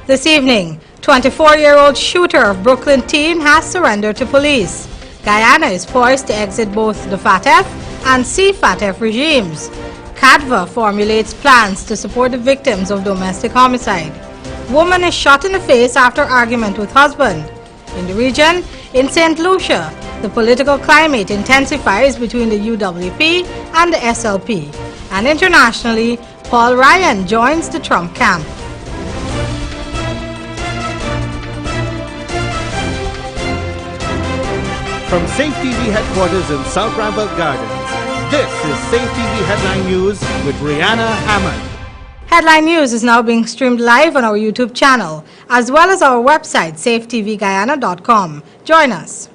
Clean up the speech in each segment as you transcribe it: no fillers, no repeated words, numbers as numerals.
This evening, 24-year-old shooter of Brooklyn teen has surrendered to police. Guyana is poised to exit both the FATF and SAFETV regimes. CADVA formulates plans to support the victims of domestic homicide. Woman is shot in the face after argument with husband. In the region, in St. Lucia, the political climate intensifies between the UWP and the SLP. And internationally, Paul Ryan joins the Trump camp. From SAFETV headquarters in South Rambert Gardens, this is SAFETV Headline News with Rihanna Hammond. Headline News is now being streamed live on our YouTube channel, as well as our website, safetvguyana.com. Join us.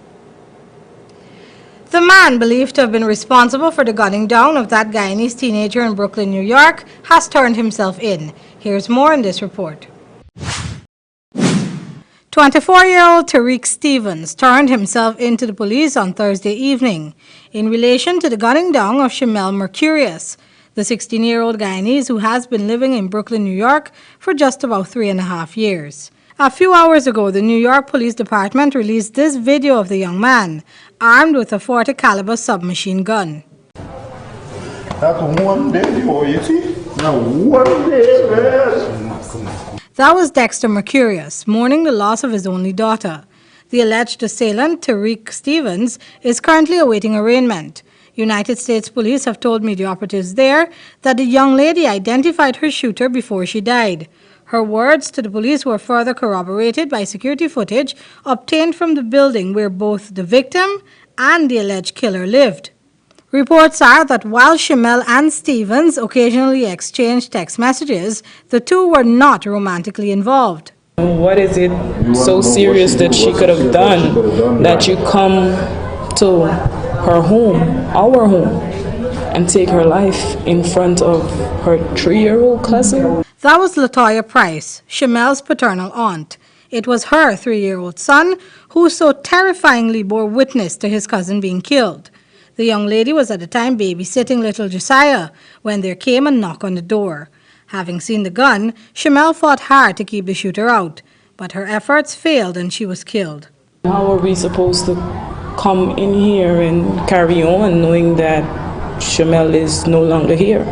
The man believed to have been responsible for the gunning down of that Guyanese teenager in Brooklyn, New York, has turned himself in. Here's more in this report. 24-year-old Tariq Stephens turned himself into the police on Thursday evening in relation to the gunning down of Shemel Mercurius, the 16-year-old Guyanese who has been living in Brooklyn, New York for just about 3.5 years. A few hours ago, the New York Police Department released this video of the young man, armed with a .40 caliber submachine gun. That's one day, you see? Now one day, man. That was Dexter Mercurius, mourning the loss of his only daughter. The alleged assailant, Tariq Stephens, is currently awaiting arraignment. United States police have told media operatives there that the young lady identified her shooter before she died. Her words to the police were further corroborated by security footage obtained from the building where both the victim and the alleged killer lived. Reports are that while Shemel and Stephens occasionally exchanged text messages, the two were not romantically involved. What is it so serious that she could have done that you come to her home, our home, and take her life in front of her 3-year-old cousin? That was Latoya Price, Shemel's paternal aunt. It was her 3-year-old son who so terrifyingly bore witness to his cousin being killed. The young lady was at the time babysitting little Josiah when there came a knock on the door. Having seen the gun, Shemel fought hard to keep the shooter out, but her efforts failed and she was killed. How are we supposed to come in here and carry on knowing that Shemel is no longer here?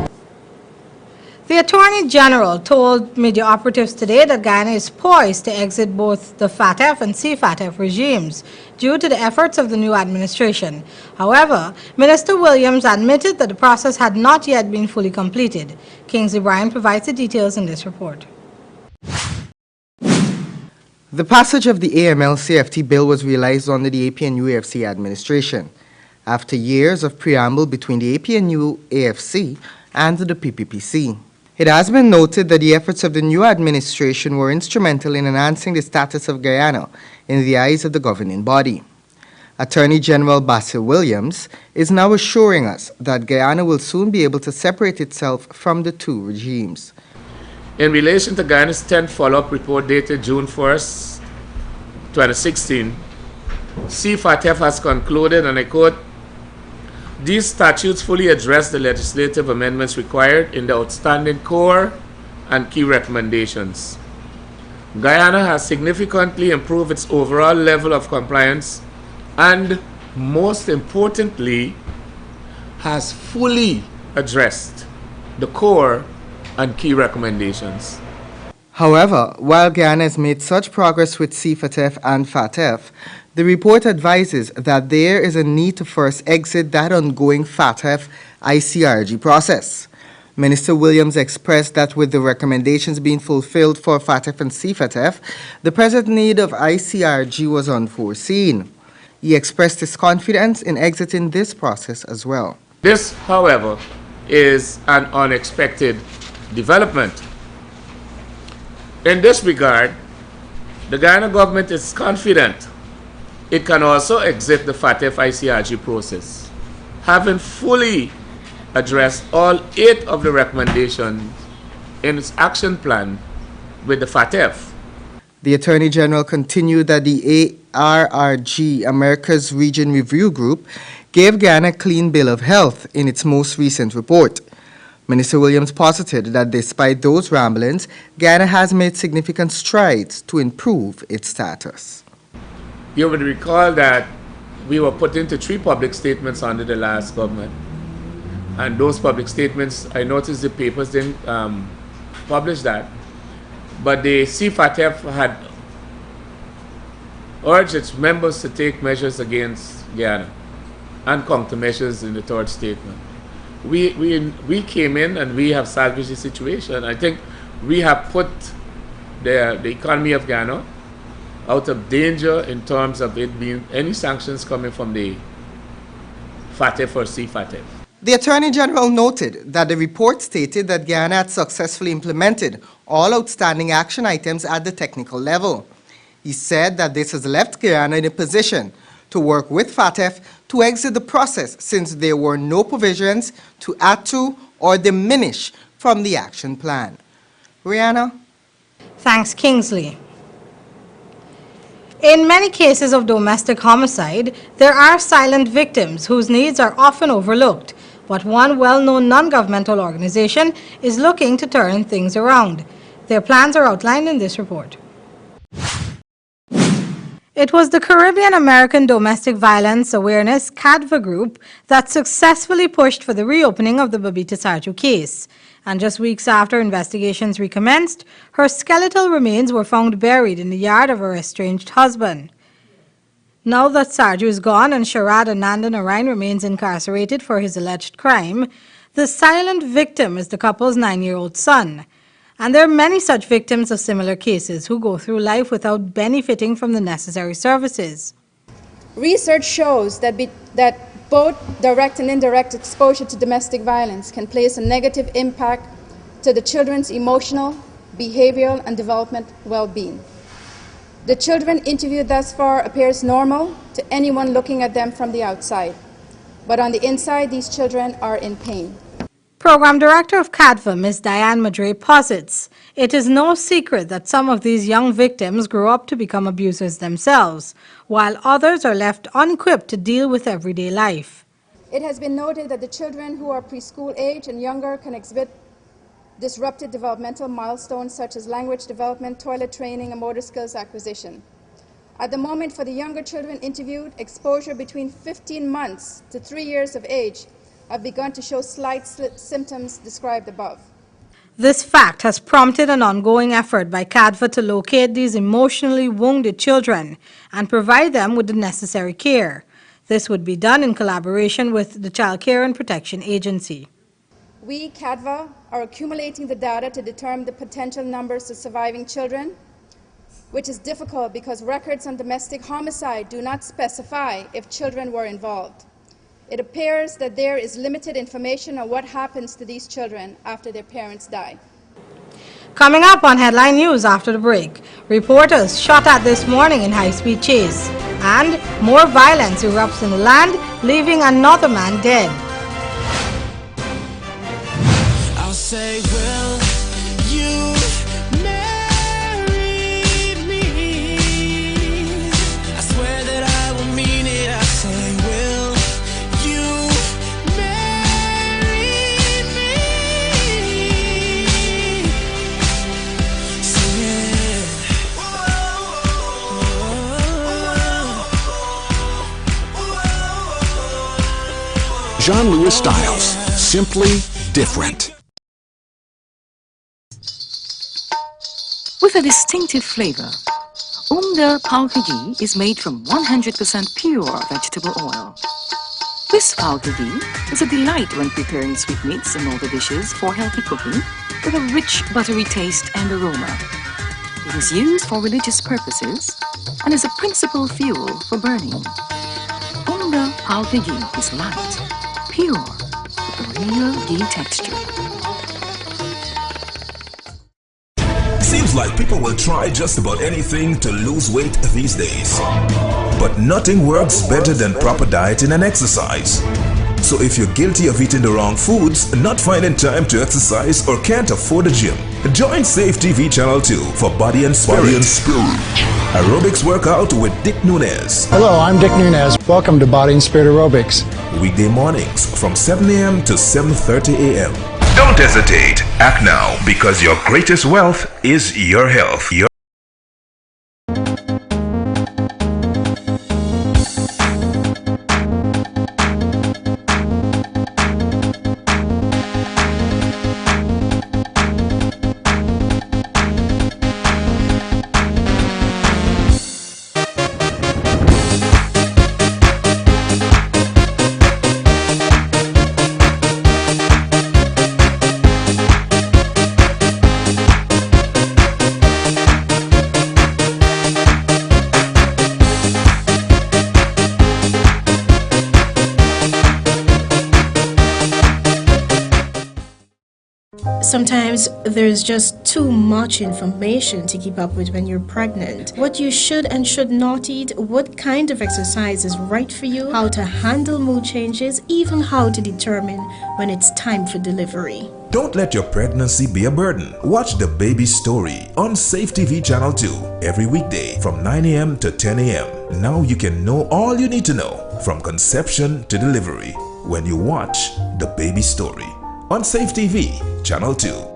The Attorney General told media operatives today that Guyana is poised to exit both the FATF and SAFETV regimes due to the efforts of the new administration. However, Minister Williams admitted that the process had not yet been fully completed. Kingsley Bryan provides the details in this report. The passage of the AML-CFT bill was realized under the APNU-AFC administration, after years of preamble between the APNU-AFC and the PPPC. It has been noted that the efforts of the new administration were instrumental in enhancing the status of Guyana in the eyes of the governing body. Attorney General Basil Williams is now assuring us that Guyana will soon be able to separate itself from the two regimes. In relation to Guyana's 10th follow-up report dated June 1st, 2016, SAFETV has concluded, and I quote, "These statutes fully address the legislative amendments required in the outstanding core and key recommendations. Guyana has significantly improved its overall level of compliance and, most importantly, has fully addressed the core and key recommendations." However, while Guyana has made such progress with SAFETV and FATF, the report advises that there is a need to first exit that ongoing FATF ICRG process. Minister Williams expressed that with the recommendations being fulfilled for FATF and SAFETV, the present need of ICRG was unforeseen. He expressed his confidence in exiting this process as well. This, however, is an unexpected development. In this regard, the Guyana government is confident it can also exit the FATF ICRG process, having fully addressed all 8 of the recommendations in its action plan with the FATF. The Attorney General continued that the ARRG, America's Region Review Group, gave Guyana a clean bill of health in its most recent report. Minister Williams posited that despite those ramblings, Guyana has made significant strides to improve its status. You would recall that we were put into 3 public statements under the last government. And those public statements, I noticed the papers didn't publish that. But the SAFETV had urged its members to take measures against Guyana and countermeasures in the 3rd statement. We came in and we have salvaged the situation. I think we have put the economy of Guyana out of danger in terms of it being any sanctions coming from the FATF or SAFETV. The Attorney General noted that the report stated that Guyana had successfully implemented all outstanding action items at the technical level. He said that this has left Guyana in a position to work with FATF to exit the process since there were no provisions to add to or diminish from the action plan. Rihanna? Thanks, Kingsley. In many cases of domestic homicide, there are silent victims whose needs are often overlooked. But one well-known non-governmental organization is looking to turn things around. Their plans are outlined in this report. It was the Caribbean American Domestic Violence Awareness CADVA group that successfully pushed for the reopening of the Babita Sarju case. And just weeks after investigations recommenced, her skeletal remains were found buried in the yard of her estranged husband. Now that Sarju is gone and Sharad Ananda Narayan remains incarcerated for his alleged crime, the silent victim is the couple's 9-year-old son. And there are many such victims of similar cases who go through life without benefiting from the necessary services. Research shows that both direct and indirect exposure to domestic violence can place a negative impact to the children's emotional, behavioral, and development well-being. The children interviewed thus far appears normal to anyone looking at them from the outside. But on the inside, these children are in pain. Program Director of CADVA, Ms. Diane Madre, posits, it is no secret that some of these young victims grow up to become abusers themselves, while others are left unequipped to deal with everyday life. It has been noted that the children who are preschool age and younger can exhibit disrupted developmental milestones such as language development, toilet training, and motor skills acquisition. At the moment, for the younger children interviewed, exposure between 15 months to 3 years of age have begun to show slight symptoms described above. This fact has prompted an ongoing effort by CADVA to locate these emotionally wounded children and provide them with the necessary care. This would be done in collaboration with the Child Care and Protection Agency. We, CADVA, are accumulating the data to determine the potential numbers of surviving children, which is difficult because records on domestic homicide do not specify if children were involved. It appears that there is limited information on what happens to these children after their parents die. Coming up on Headline News after the break, reporters shot at this morning in high-speed chase, and more violence erupts in the land, leaving another man dead. Say, will you marry me? I swear that I will mean it. I say, will you marry me? Sing it. Jean-Louis Styles, simply different. With a distinctive flavor, Umda Paukagi is made from 100% pure vegetable oil. This Paukagi is a delight when preparing sweetmeats and other dishes for healthy cooking with a rich buttery taste and aroma. It is used for religious purposes and is a principal fuel for burning. Umda Paukagi is light, pure, with a real ghee texture. Seems like people will try just about anything to lose weight these days. But nothing works better than proper dieting and exercise. So if you're guilty of eating the wrong foods, not finding time to exercise, or can't afford a gym, join SAFETV Channel 2 for Body and Spirit. Aerobics workout with Dick Nunez. Hello, I'm Dick Nunez. Welcome to Body and Spirit Aerobics. Weekday mornings from 7 a.m. to 7:30 a.m. Don't hesitate. Act now, because your greatest wealth is your health. Sometimes there's just too much information to keep up with when you're pregnant. What you should and should not eat, what kind of exercise is right for you, how to handle mood changes, even how to determine when it's time for delivery. Don't let your pregnancy be a burden. Watch The Baby Story on SAFETV Channel 2 every weekday from 9 a.m. to 10 a.m. Now you can know all you need to know from conception to delivery when you watch The Baby Story on SAFETV Channel 2.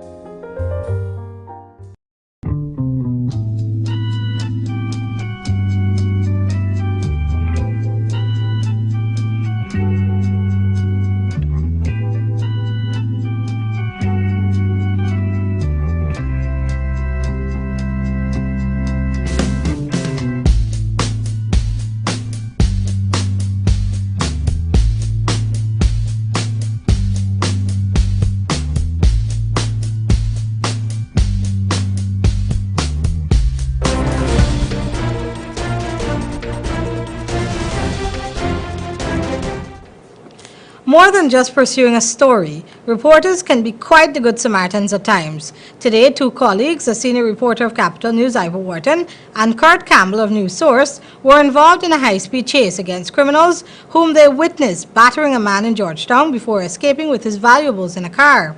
More than just pursuing a story, reporters can be quite the good Samaritans at times. Today, two colleagues, a senior reporter of Capital News, Ivor Wharton, and Kurt Campbell of News Source, were involved in a high-speed chase against criminals whom they witnessed battering a man in Georgetown before escaping with his valuables in a car.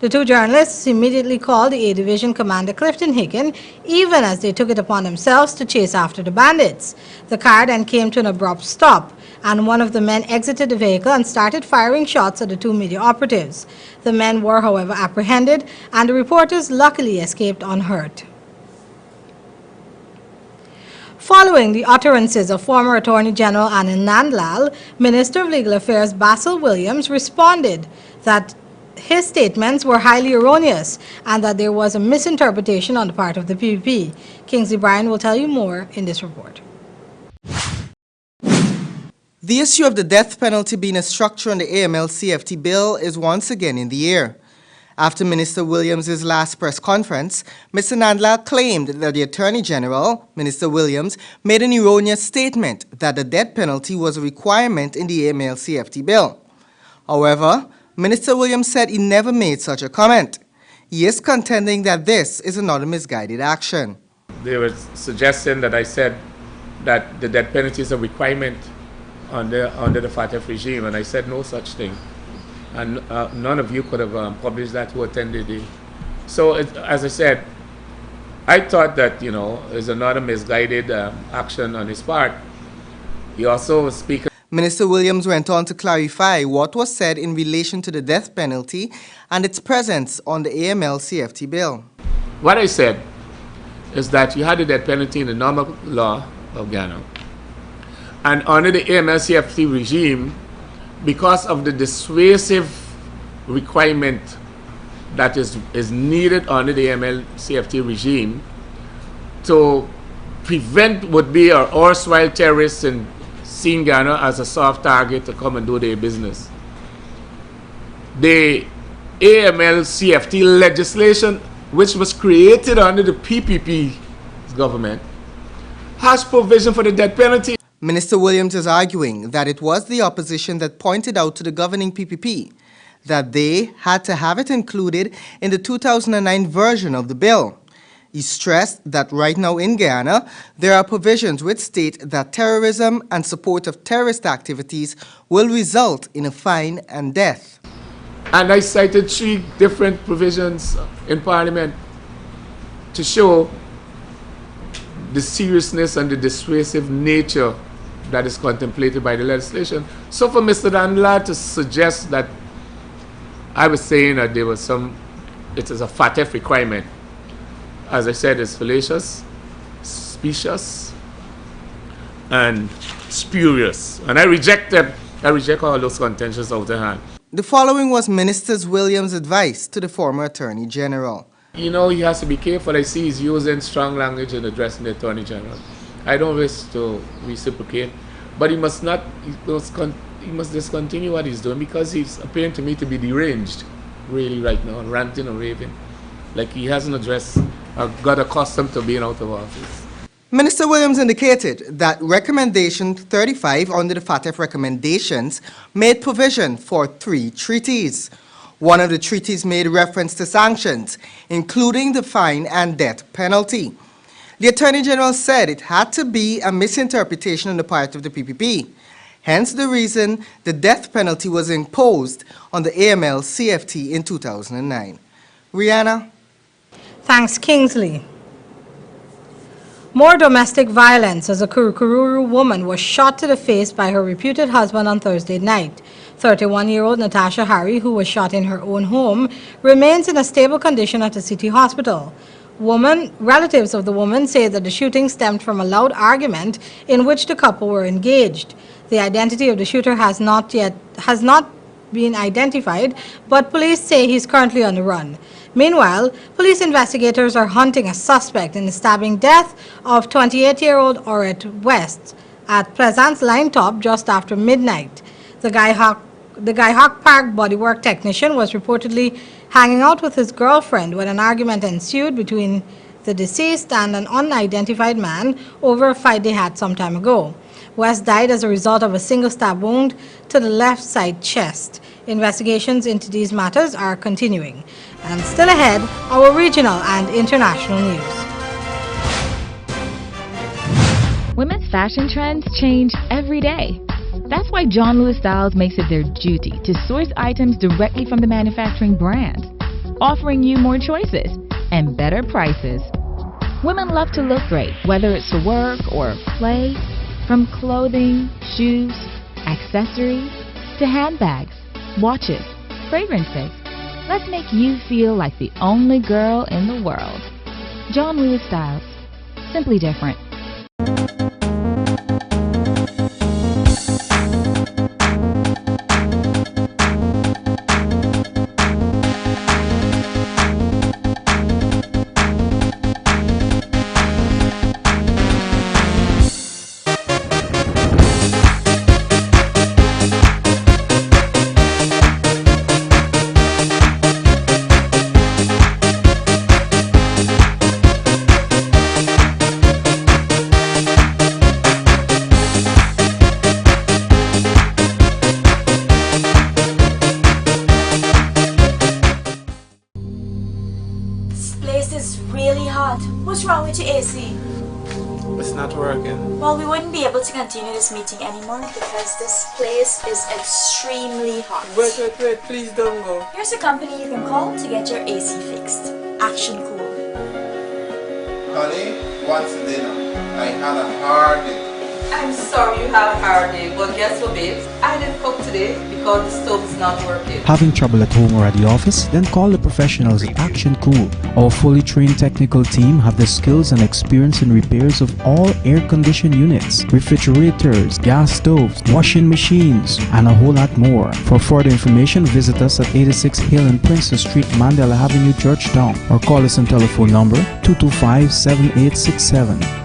The two journalists immediately called the A Division Commander Clifton Hicken, even as they took it upon themselves to chase after the bandits. The car then came to an abrupt stop, and one of the men exited the vehicle and started firing shots at the two media operatives. The men were, however, apprehended, and the reporters luckily escaped unhurt. Following the utterances of former Attorney General Anand Nandlal, Minister of Legal Affairs Basil Williams responded that his statements were highly erroneous and that there was a misinterpretation on the part of the PPP. Kingsley Bryan will tell you more in this report. The issue of the death penalty being a structure on the AML-CFT bill is once again in the air. After Minister Williams' last press conference, Mr. Nandlal claimed that the Attorney General, Minister Williams, made an erroneous statement that the death penalty was a requirement in the AML-CFT bill. However, Minister Williams said he never made such a comment. He is contending that this is another misguided action. They were suggesting that I said that the death penalty is a requirement under the FATF regime, and I said no such thing. And none of you could have published that who attended the... So, as I said, I thought that, you know, is another misguided action on his part. He also was speaking... Minister Williams went on to clarify what was said in relation to the death penalty and its presence on the AML-CFT bill. What I said is that you had the death penalty in the normal law of Ghana. And under the AML-CFT regime, because of the dissuasive requirement that is needed under the AML-CFT regime to prevent would-be or erstwhile terrorists in seeing Ghana as a soft target to come and do their business. The AML-CFT legislation, which was created under the PPP government, has provision for the death penalty. Minister Williams is arguing that it was the opposition that pointed out to the governing PPP that they had to have it included in the 2009 version of the bill. He stressed that right now in Guyana, there are provisions which state that terrorism and support of terrorist activities will result in a fine and death. And I cited 3 different provisions in Parliament to show the seriousness and the dissuasive nature that is contemplated by the legislation. So for Mr. Nandlal to suggest that I was saying that there was it is a FATF requirement. As I said, it's fallacious, specious, and spurious. And I reject all those contentions out of hand. The following was Minister Williams' advice to the former Attorney General. You know, he has to be careful. I see he's using strong language in addressing the Attorney General. I don't wish to reciprocate, but he must discontinue what he's doing, because he's appearing to me to be deranged, really, right now, ranting and raving, like he hasn't got accustomed to being out of office. Minister Williams indicated that Recommendation 35 under the FATF recommendations made provision for 3 treaties. One of the treaties made reference to sanctions, including the fine and death penalty. The Attorney General said it had to be a misinterpretation on the part of the PPP, hence the reason the death penalty was imposed on the AML CFT in 2009. Rihanna? Thanks, Kingsley. More domestic violence as a Kurukururu woman was shot to the face by her reputed husband on Thursday night. 31-year-old Natasha Harry, who was shot in her own home, remains in a stable condition at a city hospital. Relatives of the woman say that the shooting stemmed from a loud argument in which the couple were engaged. The identity of the shooter has not been identified, but police say he's currently on the run. Meanwhile, police investigators are hunting a suspect in the stabbing death of 28-year-old Orette West at Pleasance Line Top just after midnight. The Guy Hawk Park bodywork technician was reportedly hanging out with his girlfriend when an argument ensued between the deceased and an unidentified man over a fight they had some time ago. West died as a result of a single stab wound to the left side chest. Investigations into these matters are continuing. And still ahead, our regional and international news. Women's fashion trends change every day. That's why John Lewis Styles makes it their duty to source items directly from the manufacturing brand, offering you more choices and better prices. Women love to look great, whether it's for work or play. From clothing, shoes, accessories, to handbags, watches, fragrances. Let's make you feel like the only girl in the world. John Lewis Styles. Simply different. What's wrong with your AC? It's not working. Well, we wouldn't be able to continue this meeting anymore because this place is extremely hot. Wait, please don't go. Here's a company you can call to get your AC fixed. Action Cool. Honey, what's dinner? I had a hard day. I'm sorry you had a hard day, but guess what, babes? I didn't cook today because the stove is not working. Having trouble at home or at the office? Then call the professionals at Action Cool. Our fully trained technical team have the skills and experience in repairs of all air-conditioned units, refrigerators, gas stoves, washing machines, and a whole lot more. For further information, visit us at 86 Hill and Princess Street, Mandela Avenue, Georgetown, or call us on telephone number 225-7867.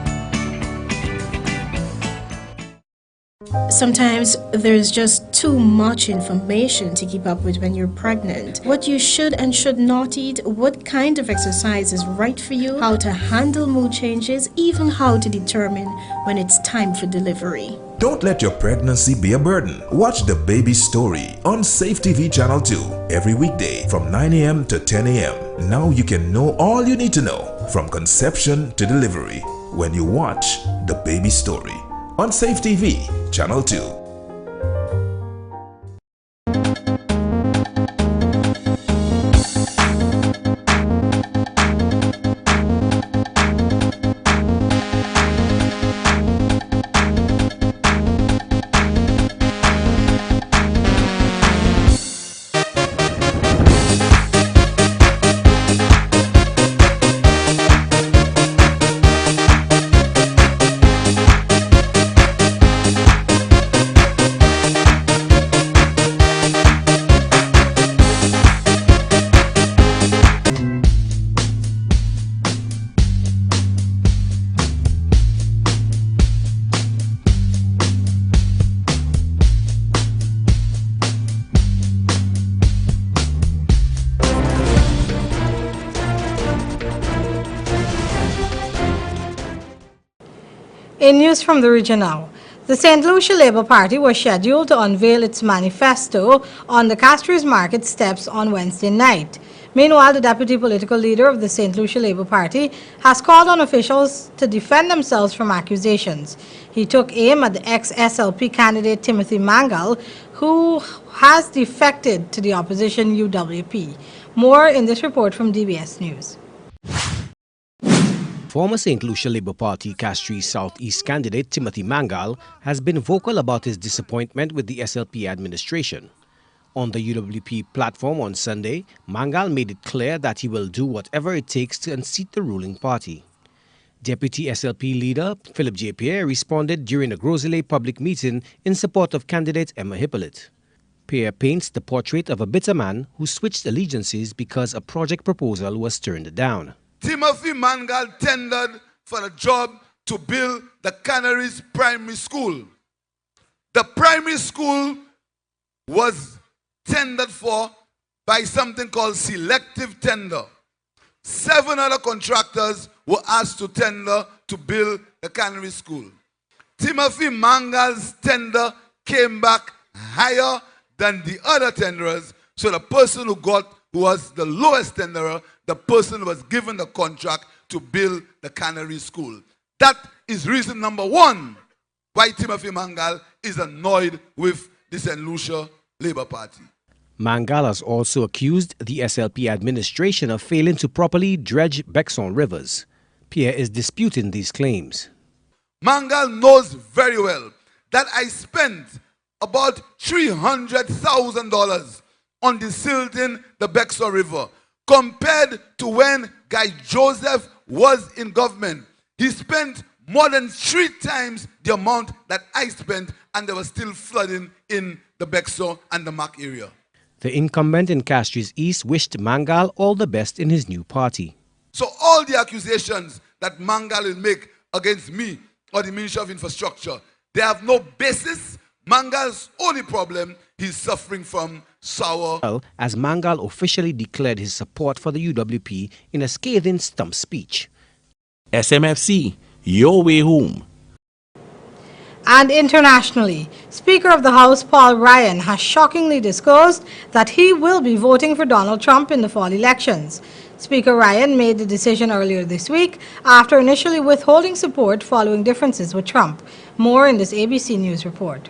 Sometimes there's just too much information to keep up with when you're pregnant. What you should and should not eat, what kind of exercise is right for you, how to handle mood changes, even how to determine when it's time for delivery. Don't let your pregnancy be a burden. Watch The Baby Story on SAFETV Channel 2 every weekday from 9 a.m. to 10 a.m. Now you can know all you need to know from conception to delivery when you watch The Baby Story on SAFETV Channel 2. In news from the region now, the St. Lucia Labour Party was scheduled to unveil its manifesto on the Castries Market steps on Wednesday night. Meanwhile, the deputy political leader of the St. Lucia Labour Party has called on officials to defend themselves from accusations. He took aim at the ex-SLP candidate Timothy Mangal, who has defected to the opposition UWP. More in this report from DBS News. Former St. Lucia Labour Party Castries Southeast candidate Timothy Mangal has been vocal about his disappointment with the SLP administration. On the UWP platform on Sunday, Mangal made it clear that he will do whatever it takes to unseat the ruling party. Deputy SLP leader Philip J. Pierre responded during a Grosley public meeting in support of candidate Emma Hippolyte. Pierre paints the portrait of a bitter man who switched allegiances because a project proposal was turned down. Timothy Mangal tendered for a job to build the Canaries Primary School. The primary school was tendered for by something called selective tender. 7 other contractors were asked to tender to build the Canary School. Timothy Mangal's tender came back higher than the other tenderers, so the person who was the lowest tenderer, the person who was given the contract to build the Canary School. That is reason number 1 why Timothy Mangal is annoyed with the St. Lucia Labour Party. Mangal has also accused the SLP administration of failing to properly dredge Bexon rivers. Pierre is disputing these claims. Mangal knows very well that I spent about $300,000 on desilting the Bexon River. Compared to when Guy Joseph was in government, he spent more than 3 times the amount that I spent, and there was still flooding in the Bexon and the Mac area. The incumbent in Castries East wished Mangal all the best in his new party. So all the accusations that Mangal will make against me or the Ministry of Infrastructure, they have no basis. Mangal's only problem, he's suffering from sour. As Mangal officially declared his support for the UWP in a scathing stump speech. SMFC, your way home. And internationally, Speaker of the House Paul Ryan has shockingly disclosed that he will be voting for Donald Trump in the fall elections. Speaker Ryan made the decision earlier this week after initially withholding support following differences with Trump. More in this ABC News report.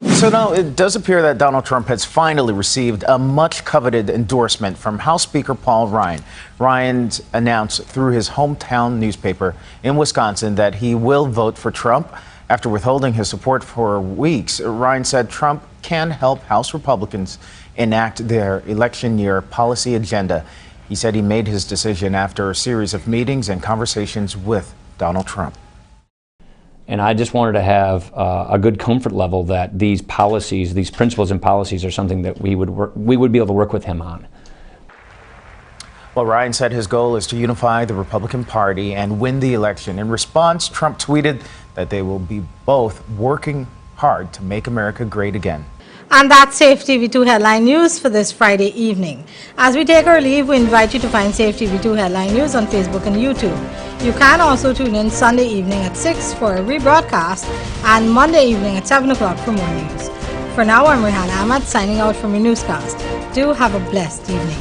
So now it does appear that Donald Trump has finally received a much-coveted endorsement from House Speaker Paul Ryan. Ryan announced through his hometown newspaper in Wisconsin that he will vote for Trump. After withholding his support for weeks, Ryan said Trump can help House Republicans enact their election year policy agenda. He said he made his decision after a series of meetings and conversations with Donald Trump. And I just wanted to have a good comfort level that these policies, these principles and policies are something that we would be able to work with him on. Well, Ryan said his goal is to unify the Republican Party and win the election. In response, Trump tweeted that they will be both working hard to make America great again. And that's SAFETV 2 Headline News for this Friday evening. As we take our leave, we invite you to find SAFETV 2 Headline News on Facebook and YouTube. You can also tune in Sunday evening at 6 for a rebroadcast and Monday evening at 7 o'clock for more news. For now, I'm Rihanna Ahmad signing out from your newscast. Do have a blessed evening.